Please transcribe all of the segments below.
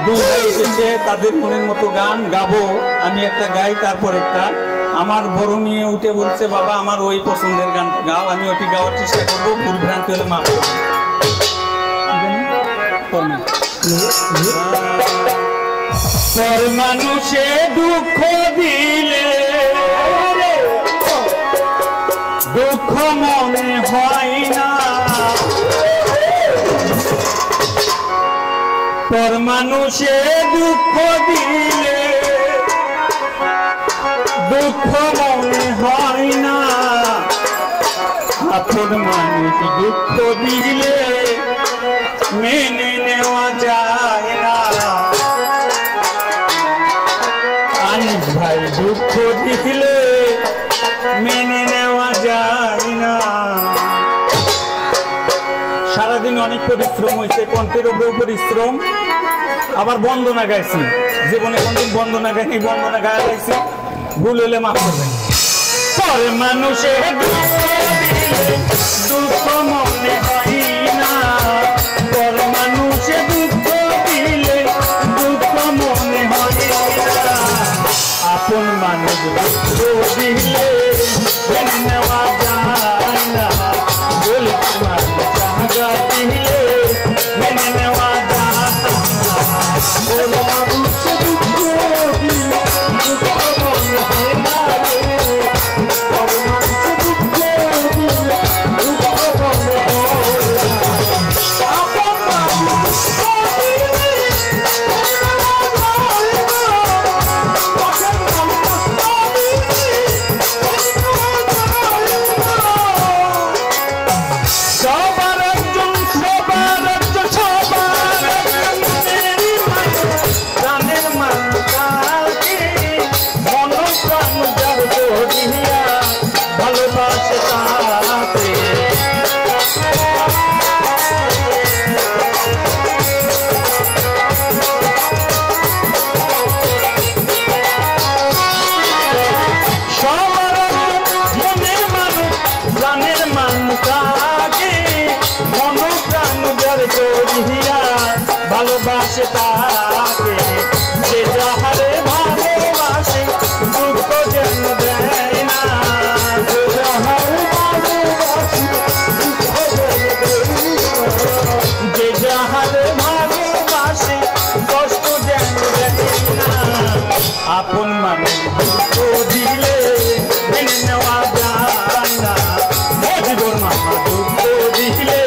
দুই ভাই এসেছে, তাদের মনের মতো গান গাবো। আমি একটা গাই, তারপর একটা। আমার বড় মেয়ে উঠে বলছে, বাবা আমার ওই পছন্দের গান গাও। আমি ওটি গাওয়ার চেষ্টা করবো, ভুল ভ্রান্তি হলে মাফ করবেন। পর মানুষে দুঃখ দিলে দুঃখ মনে হয় না, পর মানুষে দুঃখ দিলে দুঃখ মনে হয় না, আপন মানুষ দুঃখ দিলে মেনে নেওয়া যায় না। আনিস ভাই দুঃখ দিলে মেনে নেওয়া যায় না। সারাদিন অনেক পরিশ্রম হয়েছে, কণ্ঠের উপরেও পরিশ্রম, আবার বন্দনা গাইছি। জীবনে কোনদিন বন্দনা গাইনি, বন্দনা গায়ে গাইছি, ভুল হলে মাফ করবেন। পরে মানুষের দুঃখ মনে হয় না, পর মানুষে দুঃখ দিলে দুঃখ মনে হয় না, আপন মানুষ দুঃখ দিলে মেনে নেওয়া যায় না, বলতে মানুষ জায়গা দিলে মেনে নেওয়া যায় না, মানুষ দুঃখ দিলে দুঃখ মনে হয় না, ভালোবাসে তাকে, যে যাহারে ভালোবাসে দুঃখ যেন দেয় না, যে যাহারে ভালোবাসে দুঃখ যেন দেয় না, যে যাহারে ভালোবাসে কষ্ট যেন দেয় না, আপন মানুষ দুঃখ দিলে মেনে নেওয়া যায় না, জীবন মামা দুঃখ দিলে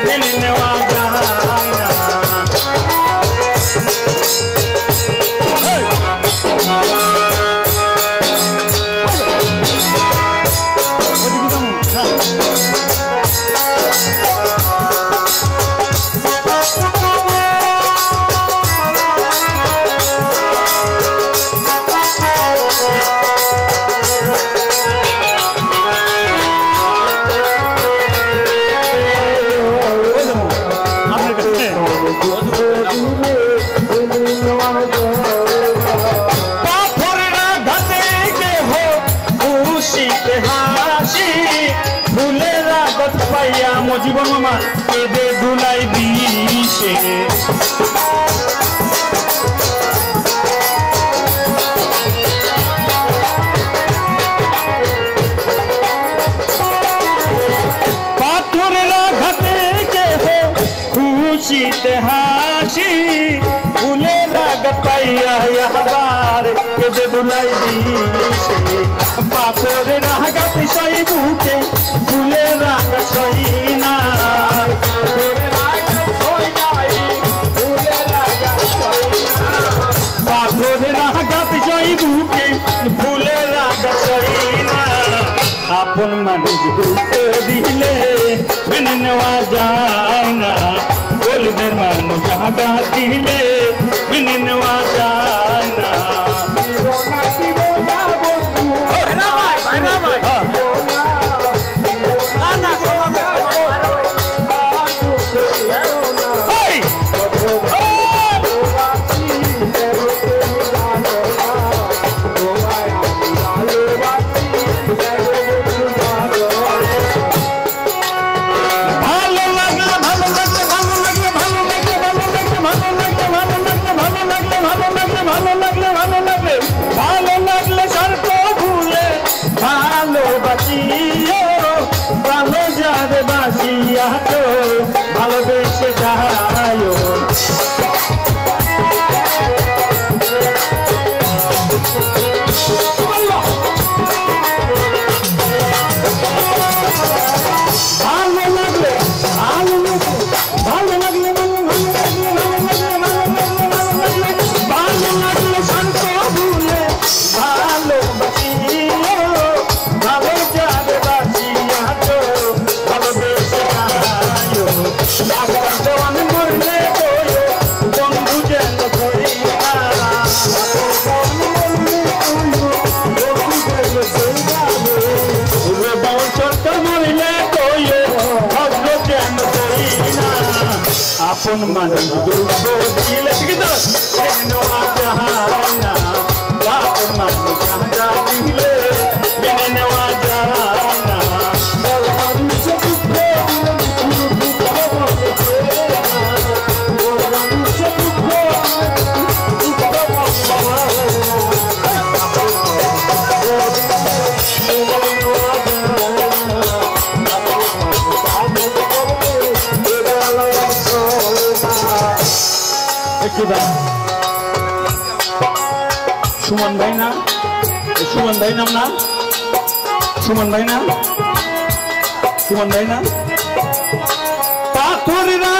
মেনে নেওয়া যায় না। জীবন মামা কেঁদে ধুলাই দিছে, পাথরের আঘাতে কেহ খুশিতে হাসি, ফুলের রাগ পাইয়া আবার কেঁদে ধুলাই দিছে, পাথরের আঘাত সই বুকে ফুলের রাগ সই না, পাথরের আঘাত সই বুকে ফুলের রাগ সই না, আপন মানুষ দুঃখ দিলে মেনে নেওয়া যায় না, বলবেন মানুষ জায়গা দিলে মেনে নেওয়া যায় না। ভালো লাগলে আপন মানুষ দুঃখ দিলে নেওয়া যায় না আপন মানুষ যা দিলে মেনে নেওয়া যায় না সুমন ভাই না সুমন ভাই নাম না সুমন ভাই না সুমন ভাই না পাথরেরা